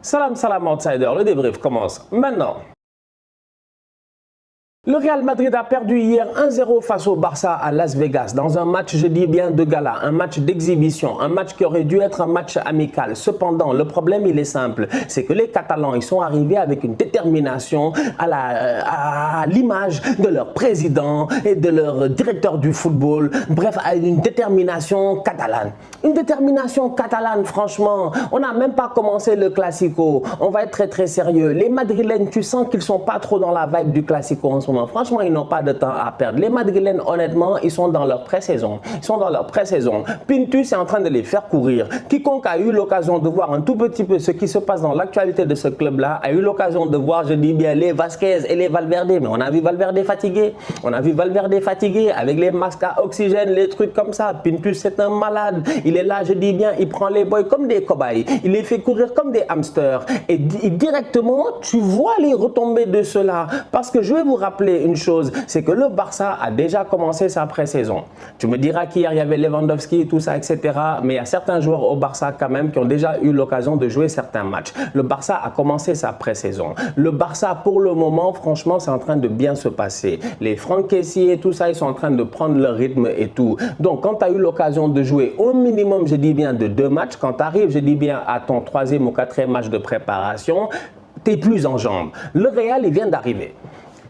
Salam salam outsider, le débrief commence maintenant. Le Real Madrid a perdu hier 1-0 face au Barça à Las Vegas dans un match, je dis bien, de gala, un match d'exhibition, un match qui aurait dû être un match amical. Cependant, le problème, il est simple, c'est que les Catalans, ils sont arrivés avec une détermination à l'image de leur président et de leur directeur du football, bref, à une détermination catalane. Une détermination catalane, franchement, on n'a même pas commencé le Classico, on va être très sérieux. Les Madrilènes, tu sens qu'ils sont pas trop dans la vibe du Classico en ce moment. Franchement, ils n'ont pas de temps à perdre. Les Madrilènes, honnêtement, ils sont dans leur pré-saison. Ils sont dans leur pré-saison. Pintus est en train de les faire courir. Quiconque a eu l'occasion de voir un tout petit peu ce qui se passe dans l'actualité de ce club-là, a eu l'occasion de voir, je dis bien, les Vasquez et les Valverde. Mais on a vu Valverde fatigué. On a vu Valverde fatigué avec les masques à oxygène, les trucs comme ça. Pintus, c'est un malade. Il est là, je dis bien, il prend les boys comme des cobayes. Il les fait courir comme des hamsters. Et directement, tu vois les retombées de cela. Parce que je vais vous rappeler une chose, c'est que le Barça a déjà commencé sa pré-saison. Tu me diras qu'hier il y avait Lewandowski, tout ça, etc. Mais il y a certains joueurs au Barça quand même qui ont déjà eu l'occasion de jouer certains matchs. Le Barça a commencé sa pré-saison. Le Barça, pour le moment, franchement, c'est en train de bien se passer. Les Franck Kessié et tout ça, ils sont en train de prendre leur rythme et tout. Donc, quand tu as eu l'occasion de jouer au minimum, je dis bien, de 2 matchs, quand tu arrives, je dis bien, à ton 3e ou 4e match de préparation, tu n'es plus en jambes. Le Real, il vient d'arriver.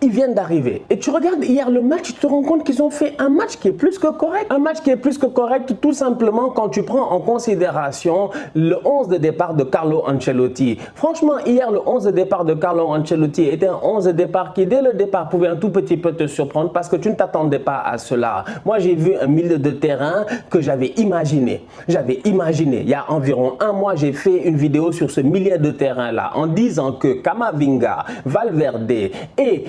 Ils viennent d'arriver. Et tu regardes hier le match, tu te rends compte qu'ils ont fait un match qui est plus que correct. Un match qui est plus que correct tout simplement quand tu prends en considération le 11 de départ de Carlo Ancelotti. Franchement, hier, le 11 de départ de Carlo Ancelotti était un 11 de départ qui, dès le départ, pouvait un tout petit peu te surprendre parce que tu ne t'attendais pas à cela. Moi, j'ai vu un milieu de terrain que j'avais imaginé. Il y a environ un mois, j'ai fait une vidéo sur ce milieu de terrain-là en disant que Camavinga, Valverde et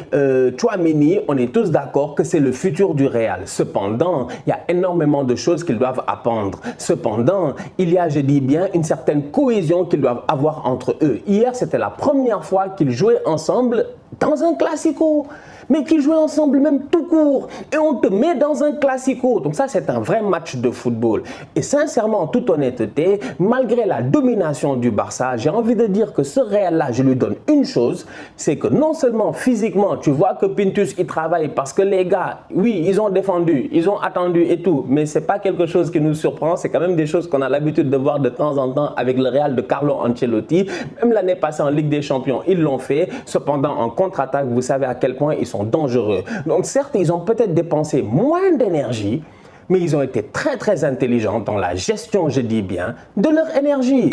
Tchouaméni, on est tous d'accord que c'est le futur du Real. Cependant, il y a énormément de choses qu'ils doivent apprendre. Cependant, il y a, je dis bien, une certaine cohésion qu'ils doivent avoir entre eux. Hier, c'était la première fois qu'ils jouaient ensemble dans un Classico. Mais qu'ils jouaient ensemble même tout court. Et on te met dans un Classico. Donc ça, c'est un vrai match de football. Et sincèrement, en toute honnêteté, malgré la domination du Barça, j'ai envie de dire que ce Real-là, je lui donne une chose, c'est que non seulement physiquement, tu vois que Pintus, il travaille parce que les gars, oui, ils ont défendu, ils ont attendu et tout, mais c'est pas quelque chose qui nous surprend, c'est quand même des choses qu'on a l'habitude de voir de temps en temps avec le Real de Carlo Ancelotti. Même l'année passée en Ligue des Champions, ils l'ont fait. Cependant, en contre-attaque, vous savez à quel point ils sont dangereux. Donc certes, ils ont peut-être dépensé moins d'énergie, mais ils ont été très intelligents dans la gestion, je dis bien, de leur énergie.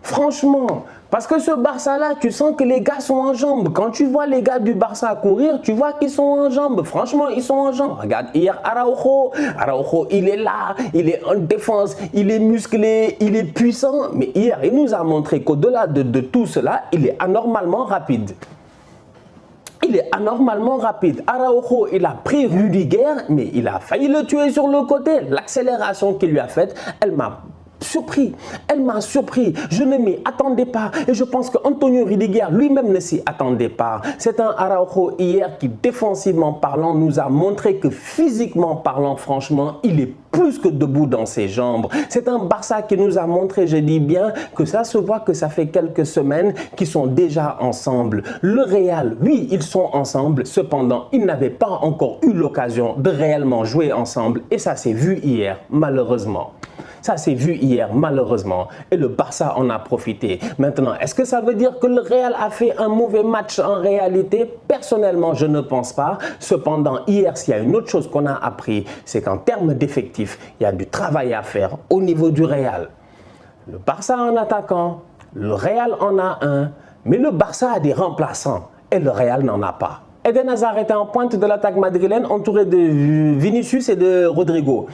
Franchement, parce que ce Barça-là, tu sens que les gars sont en jambes. Quand tu vois les gars du Barça courir, tu vois qu'ils sont en jambes. Franchement, ils sont en jambes. Regarde, hier, Araujo, il est là, il est en défense, il est musclé, il est puissant. Mais hier, il nous a montré qu'au-delà de tout cela, il est anormalement rapide. Il est anormalement rapide. Araujo, il a pris Rudiger, mais il a failli le tuer sur le côté. L'accélération qu'il lui a faite, elle m'a surpris. Elle m'a surpris. Je ne m'y attendais pas. Et je pense qu'Antonio Rudiger lui-même ne s'y attendait pas. C'est un Araujo hier qui, défensivement parlant, nous a montré que physiquement parlant, franchement, il est plus que debout dans ses jambes. C'est un Barça qui nous a montré, je dis bien, que ça se voit que ça fait quelques semaines qu'ils sont déjà ensemble. Le Real, oui, ils sont ensemble. Cependant, ils n'avaient pas encore eu l'occasion de réellement jouer ensemble. Et ça s'est vu hier, malheureusement. Ça s'est vu hier, malheureusement. Et le Barça en a profité. Maintenant, est-ce que ça veut dire que le Real a fait un mauvais match en réalité? Personnellement, je ne pense pas. Cependant, hier, s'il y a une autre chose qu'on a appris, c'est qu'en termes d'effectifs, il y a du travail à faire au niveau du Real. Le Barça a un attaquant, le Real en a un, mais le Barça a des remplaçants et le Real n'en a pas. Eden Hazard était en pointe de l'attaque madrilène, entouré de Vinicius et de Rodrigo.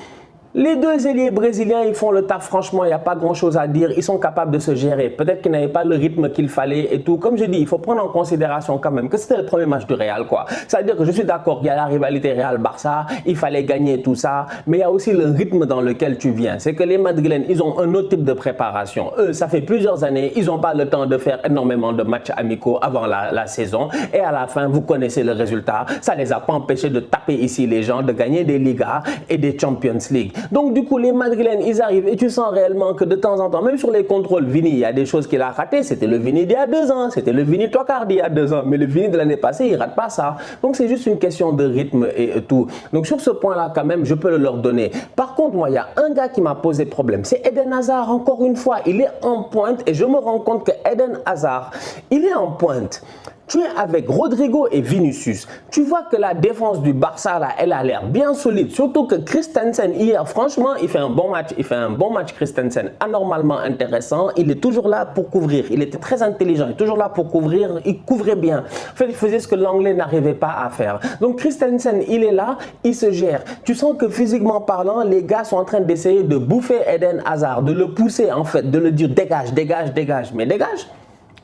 Les deux ailiers brésiliens, ils font le taf, franchement, il n'y a pas grand chose à dire. Ils sont capables de se gérer. Peut-être qu'ils n'avaient pas le rythme qu'il fallait et tout. Comme je dis, il faut prendre en considération quand même que c'était le premier match du Real, quoi. Ça veut dire que je suis d'accord qu'il y a la rivalité Real-Barça, il fallait gagner tout ça, mais il y a aussi le rythme dans lequel tu viens. C'est que les Madrilènes, ils ont un autre type de préparation. Eux, ça fait plusieurs années, ils n'ont pas le temps de faire énormément de matchs amicaux avant la saison. Et à la fin, vous connaissez le résultat. Ça ne les a pas empêchés de taper ici les gens, de gagner des Ligas et des Champions League. Donc du coup, les Madrilènes, ils arrivent et tu sens réellement que de temps en temps, même sur les contrôles, Vini, il y a des choses qu'il a ratées. C'était le Vini d'il y a 2 ans, c'était le Vini Tocardi il y a 2 ans, mais le Vini de l'année passée, il rate pas ça. Donc c'est juste une question de rythme et tout. Donc sur ce point-là, quand même, je peux le leur donner. Par contre, moi, il y a un gars qui m'a posé problème. C'est Eden Hazard, encore une fois. Il est en pointe et je me rends compte que Eden Hazard, il est en pointe. Tu es avec Rodrigo et Vinicius. Tu vois que la défense du Barça, là, elle a l'air bien solide. Surtout que Christensen, hier, franchement, il fait un bon match. Il fait un bon match, Christensen. Anormalement intéressant. Il est toujours là pour couvrir. Il était très intelligent. Il est toujours là pour couvrir. Il couvrait bien. En fait, il faisait ce que l'anglais n'arrivait pas à faire. Donc, Christensen, il est là. Il se gère. Tu sens que physiquement parlant, les gars sont en train d'essayer de bouffer Eden Hazard, de le pousser, en fait, de le dire dégage, dégage, dégage. Mais dégage.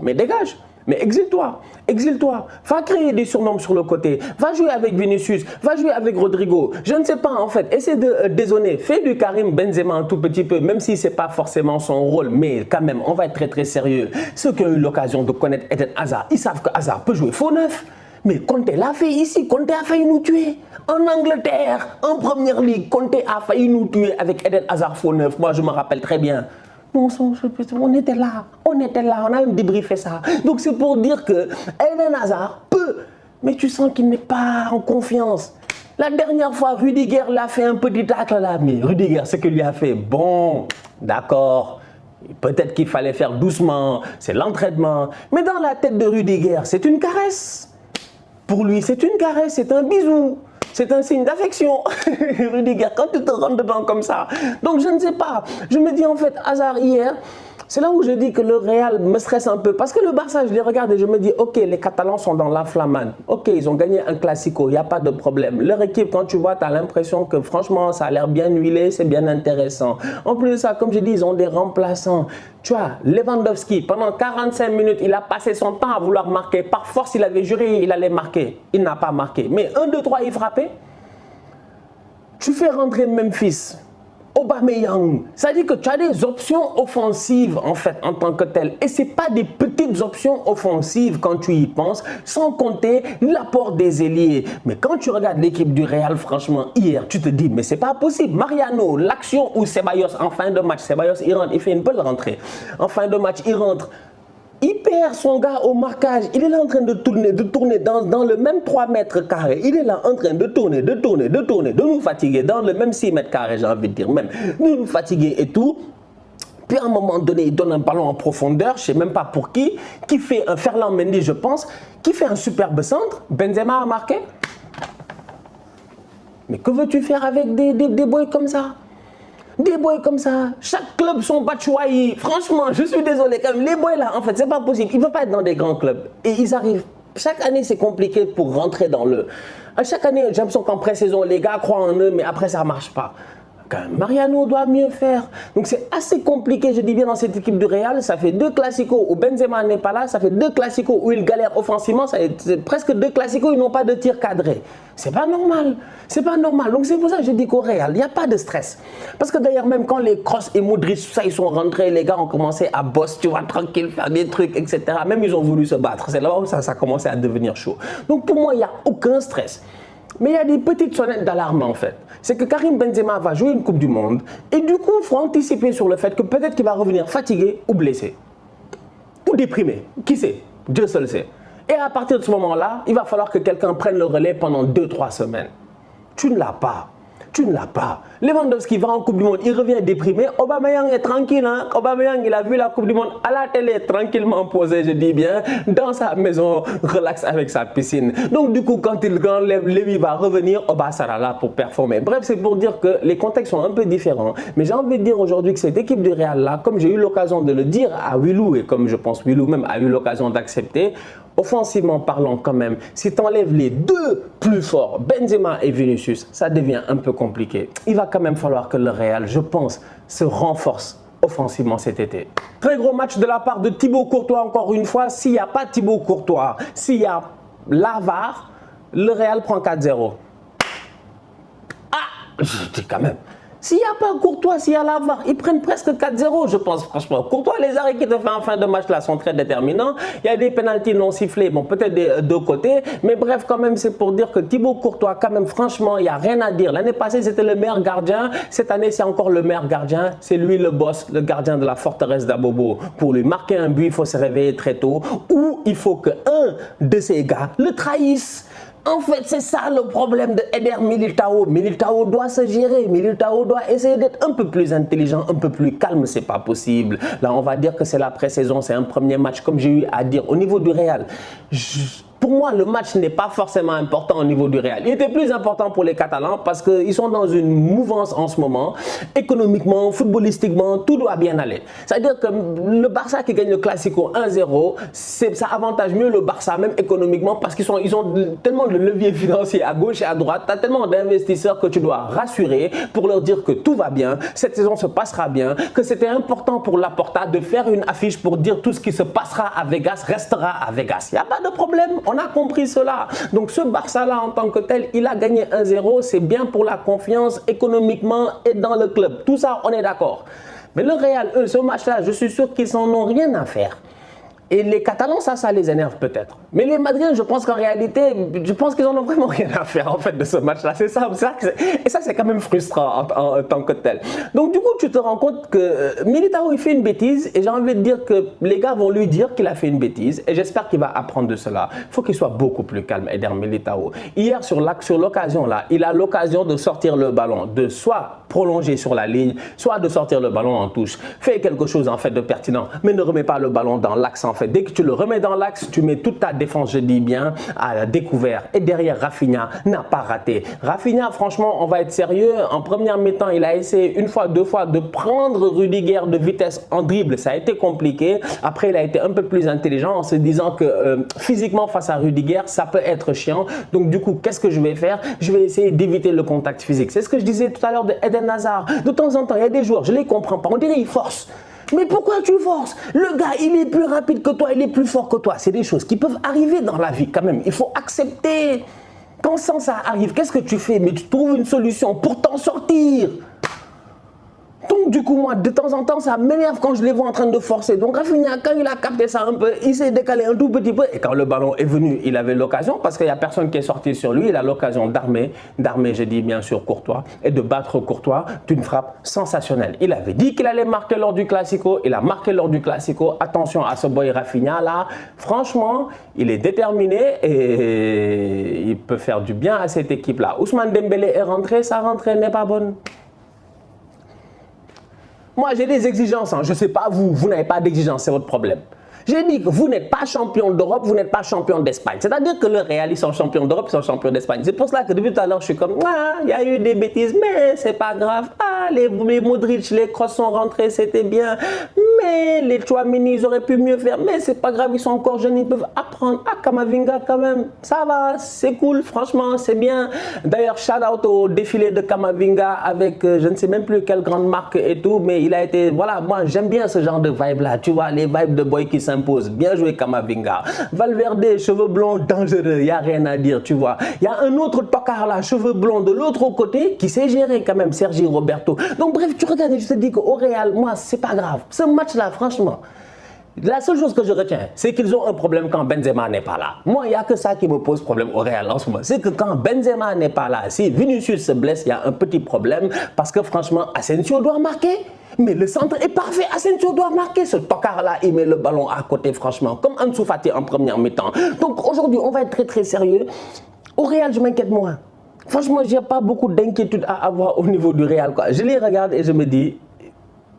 Mais dégage. Mais exile-toi, exile-toi, va créer des surnoms sur le côté, va jouer avec Vinicius, va jouer avec Rodrigo, je ne sais pas en fait, essaie de dézonner, fais du Karim Benzema un tout petit peu, même si ce n'est pas forcément son rôle, mais quand même, on va être très très sérieux. Ceux qui ont eu l'occasion de connaître Eden Hazard, ils savent que Hazard peut jouer faux neuf, mais Conte l'a fait ici, Conte a failli nous tuer. En Angleterre, en première ligue, Conte a failli nous tuer avec Eden Hazard faux neuf, moi je me rappelle très bien. On était là, on a même débriefé ça. Donc c'est pour dire que Eden Hazard peut, mais tu sens qu'il n'est pas en confiance. La dernière fois, Rudiger l'a fait un petit tacle là, mais Rudiger, ce qu'il lui a fait, bon, d'accord, peut-être qu'il fallait faire doucement, c'est l'entraînement, mais dans la tête de Rudiger, c'est une caresse. Pour lui, c'est une caresse, c'est un bisou. C'est un signe d'affection. Rudiger, quand tu te rentres dedans comme ça. Donc je ne sais pas. Je me dis en fait, Hazard hier, c'est là où je dis que le Real me stresse un peu. Parce que le Barça, je les regarde et je me dis, ok, les Catalans sont dans la flammane. Ok, ils ont gagné un Classico, il n'y a pas de problème. Leur équipe, quand tu vois, tu as l'impression que franchement, ça a l'air bien huilé, c'est bien intéressant. En plus de ça, comme je dis, ils ont des remplaçants. Tu vois, Lewandowski, pendant 45 minutes, il a passé son temps à vouloir marquer. Par force, il avait juré, il allait marquer. Il n'a pas marqué. Mais 1, 2, 3, il frappait. Tu fais rentrer Memphis, Aubameyang. Ça dit que tu as des options offensives en fait en tant que tel. Et ce n'est pas des petites options offensives quand tu y penses, sans compter l'apport des ailiers. Mais quand tu regardes l'équipe du Real, franchement, hier, tu te dis, mais c'est pas possible. Mariano, l'action où Ceballos, en fin de match, Ceballos, il rentre, il fait une belle rentrée. En fin de match, il rentre. Il perd son gars au marquage, il est là en train de tourner dans le même 3 mètres carrés. Il est là en train de tourner, de nous fatiguer dans le même 6 mètres carrés, j'ai envie de dire, même de nous fatiguer et tout. Puis à un moment donné, il donne un ballon en profondeur, je ne sais même pas pour qui fait un Ferland Mendy, je pense, qui fait un superbe centre. Benzema a marqué. Mais que veux-tu faire avec des boys comme ça? Des boys comme ça, chaque club sont batchouaillis. Franchement, je suis désolé. Quand même, les boys là, en fait, c'est pas possible. Ils ne veulent pas être dans des grands clubs. Et ils arrivent. Chaque année, c'est compliqué pour rentrer dans le. À chaque année, j'ai l'impression qu'en pré-saison, les gars croient en eux, mais après, ça ne marche pas. Mariano doit mieux faire. Donc c'est assez compliqué, je dis bien, dans cette équipe du Real. Ça fait 2 classicos où Benzema n'est pas là. Ça fait 2 classicos où il galère offensivement. C'est presque 2 classicos où ils n'ont pas de tir cadré. C'est pas normal. C'est pas normal. Donc c'est pour ça que je dis qu'au Real, il n'y a pas de stress. Parce que d'ailleurs, même quand les Kroos et Modric, ça, ils sont rentrés, les gars ont commencé à bosser, tu vois, tranquille, faire des trucs, etc. Même ils ont voulu se battre. C'est là où ça a commencé à devenir chaud. Donc pour moi, il n'y a aucun stress. Mais il y a des petites sonnettes d'alarme en fait. C'est que Karim Benzema va jouer une Coupe du Monde et du coup, il faut anticiper sur le fait que peut-être qu'il va revenir fatigué ou blessé. Ou déprimé. Qui sait? Dieu seul sait. Et à partir de ce moment-là, il va falloir que quelqu'un prenne le relais pendant 2-3 semaines. Tu ne l'as pas. Tu ne l'as pas. Lewandowski va en Coupe du Monde, il revient déprimé. Aubameyang est tranquille. Hein? Aubameyang, il a vu la Coupe du Monde à la télé, tranquillement posé, je dis bien, dans sa maison, relax avec sa piscine. Donc du coup, quand Lévi va revenir, Oba sera là pour performer. Bref, c'est pour dire que les contextes sont un peu différents. Mais j'ai envie de dire aujourd'hui que cette équipe du Real là, comme j'ai eu l'occasion de le dire à Willou, et comme je pense Willou même a eu l'occasion d'accepter, offensivement parlant quand même, si tu enlèves les 2 plus forts, Benzema et Vinicius, ça devient un peu compliqué. Il va quand même falloir que le Real, je pense, se renforce offensivement cet été. Très gros match de la part de Thibaut Courtois encore une fois. S'il n'y a pas Thibaut Courtois, s'il y a l'avare, le Real prend 4-0. Ah, je dis quand même. S'il n'y a pas Courtois, s'il y a la VAR, ils prennent presque 4-0, je pense, franchement. Courtois, les arrêts qu'il te fait en fin de match là sont très déterminants. Il y a des pénaltys non sifflés, bon, peut-être des deux côtés. Mais bref, quand même, c'est pour dire que Thibaut Courtois, quand même, franchement, il n'y a rien à dire. L'année passée, c'était le meilleur gardien. Cette année, c'est encore le meilleur gardien. C'est lui le boss, le gardien de la forteresse d'Abobo. Pour lui marquer un but, il faut se réveiller très tôt. Ou il faut qu'un de ces gars le trahisse. En fait, c'est ça le problème de Eder Militao. Militao doit se gérer. Militao doit essayer d'être un peu plus intelligent, un peu plus calme. C'est pas possible. Là, on va dire que c'est la pré-saison. C'est un premier match, comme j'ai eu à dire. Au niveau du Real, pour moi, le match n'est pas forcément important au niveau du Real. Il était plus important pour les Catalans parce qu'ils sont dans une mouvance en ce moment. Économiquement, footballistiquement, tout doit bien aller. C'est-à-dire que le Barça qui gagne le Classico 1-0, ça avantage mieux le Barça, même économiquement, parce qu'ils ont tellement de leviers financiers à gauche et à droite. Tu as tellement d'investisseurs que tu dois rassurer pour leur dire que tout va bien, cette saison se passera bien, que c'était important pour Laporta de faire une affiche pour dire tout ce qui se passera à Vegas restera à Vegas. Il n'y a pas de problème. On a compris cela. Donc ce Barça-là en tant que tel, il a gagné 1-0. C'est bien pour la confiance économiquement et dans le club. Tout ça, on est d'accord. Mais le Real, eux, ce match-là, je suis sûr qu'ils n'en ont rien à faire. Et les Catalans, ça les énerve peut-être. Mais les Madriens, je pense qu'en réalité, je pense qu'ils n'en ont vraiment rien à faire en fait de ce match-là. C'est ça. Et ça, c'est quand même frustrant en tant que tel. Donc du coup, tu te rends compte que Militao, il fait une bêtise. Et j'ai envie de dire que les gars vont lui dire qu'il a fait une bêtise. Et j'espère qu'il va apprendre de cela. Il faut qu'il soit beaucoup plus calme, Eder Militao. Hier, sur l'occasion là, il a l'occasion de sortir le ballon, de soit prolonger sur la ligne, soit de sortir le ballon en touche. Fais quelque chose en fait de pertinent, mais ne remets pas le ballon dans l'axe en fait. Dès que tu le remets dans l'axe, tu mets toute ta défense, je dis bien, à découvert. Et derrière, Rafinha n'a pas raté. Rafinha, franchement, on va être sérieux. En première mi-temps, il a essayé une fois, deux fois de prendre Rudiger de vitesse en dribble. Ça a été compliqué. Après, il a été un peu plus intelligent en se disant que physiquement, face à Rudiger, ça peut être chiant. Donc du coup, qu'est-ce que je vais faire? Je vais essayer d'éviter le contact physique. C'est ce que je disais tout à l'heure de Eden Hazard. De temps en temps, il y a des joueurs, je ne les comprends pas. On dirait qu'ils forcent. Mais pourquoi tu forces? Le gars, il est plus rapide que toi, il est plus fort que toi. C'est des choses qui peuvent arriver dans la vie quand même. Il faut accepter. Quand ça arrive, qu'est-ce que tu fais? Mais tu trouves une solution pour t'en sortir. Donc du coup, moi, de temps en temps, ça m'énerve quand je les vois en train de forcer. Donc Rafinha, quand il a capté ça un peu, il s'est décalé un tout petit peu. Et quand le ballon est venu, il avait l'occasion, parce qu'il n'y a personne qui est sorti sur lui, il a l'occasion d'armer, je dis bien sûr Courtois, et de battre Courtois d'une frappe sensationnelle. Il avait dit qu'il allait marquer lors du Classico, il a marqué lors du Classico. Attention à ce boy Rafinha là, franchement, il est déterminé et il peut faire du bien à cette équipe là. Ousmane Dembélé est rentré, sa rentrée n'est pas bonne. Moi, j'ai des exigences. Je ne sais pas vous n'avez pas d'exigences, c'est votre problème. J'ai dit que vous n'êtes pas champion d'Europe, vous n'êtes pas champion d'Espagne. C'est-à-dire que le Real, ils sont champions d'Europe, ils sont champions d'Espagne. C'est pour cela que depuis tout à l'heure, je suis comme, il y a eu des bêtises, mais c'est pas grave. Les Modric, les Kroos sont rentrés, c'était bien. Mais les Tchouaméni, ils auraient pu mieux faire. Mais c'est pas grave, ils sont encore jeunes, ils peuvent apprendre. Kamavinga quand même, ça va, c'est cool, franchement, c'est bien. D'ailleurs, shout out au défilé de Kamavinga avec je ne sais même plus quelle grande marque et tout, mais il a été, voilà, moi j'aime bien ce genre de vibe-là. Tu vois, les vibes de boy qui s'impose. Bien joué Kamavinga. Valverde, cheveux blonds, dangereux, il n'y a rien à dire, tu vois. Il y a un autre tocard là, cheveux blonds de l'autre côté, qui sait gérer quand même, Sergi Roberto. Donc bref, tu regardes et je te dis qu'au Real, moi, c'est pas grave. Ce match-là, franchement, la seule chose que je retiens, c'est qu'ils ont un problème quand Benzema n'est pas là. Moi, il n'y a que ça qui me pose problème au Real en ce moment. C'est que quand Benzema n'est pas là, si Vinicius se blesse, il y a un petit problème parce que franchement, Asensio doit marquer. Mais le centre est parfait. Asensio doit marquer. Ce tocard-là, il met le ballon à côté, franchement, comme Ansu Fati en première mi-temps. Donc aujourd'hui, on va être très très sérieux. Au Real, je m'inquiète moins. Franchement, je n'ai pas beaucoup d'inquiétude à avoir au niveau du Real, quoi. Je les regarde et je me dis,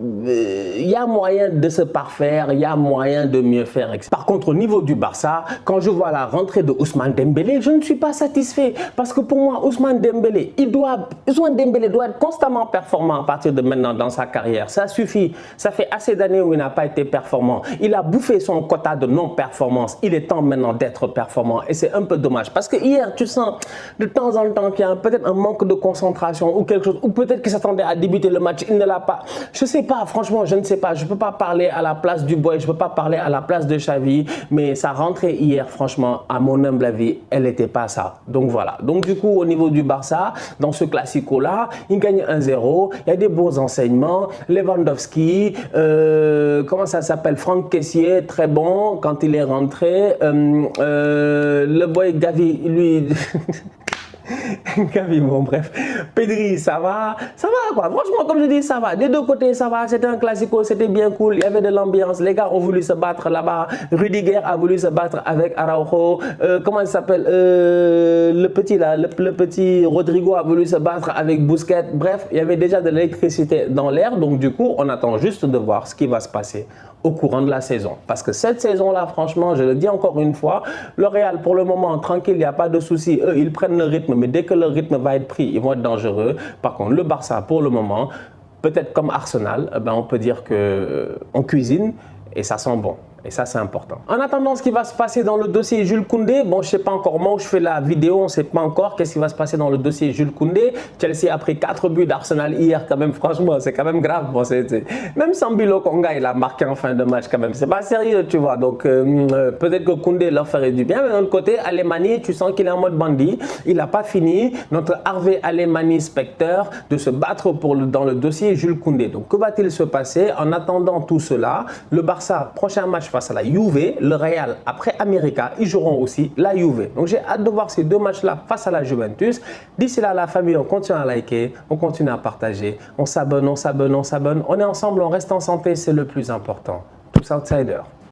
il y a moyen de se parfaire, il y a moyen de mieux faire. Par contre, au niveau du Barça, quand je vois la rentrée de Ousmane Dembélé, je ne suis pas satisfait. Parce que pour moi, Ousmane Dembélé doit être constamment performant à partir de maintenant dans sa carrière. Ça suffit. Ça fait assez d'années où il n'a pas été performant. Il a bouffé son quota de non-performance. Il est temps maintenant d'être performant. Et c'est un peu dommage. Parce que hier, tu sens de temps en temps qu'il y a peut-être un manque de concentration ou quelque chose. Ou peut-être qu'il s'attendait à débuter le match. Il ne l'a pas. Je sais pas. pas, franchement, je ne sais pas. Je ne peux pas parler à la place du boy, je ne peux pas parler à la place de Xavi, mais sa rentrée hier, franchement, à mon humble avis, elle n'était pas ça. Donc voilà. Donc du coup, au niveau du Barça, dans ce classico-là, il gagne 1-0. Il y a des beaux enseignements. Lewandowski, comment ça s'appelle? Franck Kessié, très bon quand il est rentré. Le boy Gavi, lui... Gavi, bon bref, Pedri, ça va quoi, franchement comme je dis ça va, des deux côtés ça va, c'était un classico, c'était bien cool, il y avait de l'ambiance, les gars ont voulu se battre là-bas, Rudiger a voulu se battre avec Araujo, comment il s'appelle, le petit là, le petit Rodrigo a voulu se battre avec Busquets, bref, il y avait déjà de l'électricité dans l'air, donc du coup on attend juste de voir ce qui va se passer au courant de la saison. Parce que cette saison-là, franchement, je le dis encore une fois, le Real, pour le moment, tranquille, il n'y a pas de souci. Eux, ils prennent le rythme, mais dès que le rythme va être pris, ils vont être dangereux. Par contre, le Barça, pour le moment, peut-être comme Arsenal, ben, on peut dire qu'on cuisine et ça sent bon. Et ça, c'est important. En attendant, ce qui va se passer dans le dossier Jules Koundé, bon, je ne sais pas encore moi où je fais la vidéo, on ne sait pas encore qu'est-ce qui va se passer dans le dossier Jules Koundé. Chelsea a pris 4 buts d'Arsenal hier, quand même, franchement, c'est quand même grave. Bon, même Sambilo Konga, il a marqué en fin de match, quand même. C'est pas sérieux, tu vois. Donc, peut-être que Koundé leur ferait du bien. Mais d'un autre côté, Alemani, tu sens qu'il est en mode bandit. Il n'a pas fini, notre Harvey Alemani Spectre, de se battre dans le dossier Jules Koundé. Donc, que va-t-il se passer? En attendant tout cela, le Barça, prochain match face à la Juve, le Real après América, ils joueront aussi la Juve. Donc j'ai hâte de voir ces deux matchs-là face à la Juventus. D'ici là, la famille, on continue à liker, on continue à partager, on s'abonne, on s'abonne, on s'abonne. On est ensemble, on reste en santé, c'est le plus important. Tous outsiders.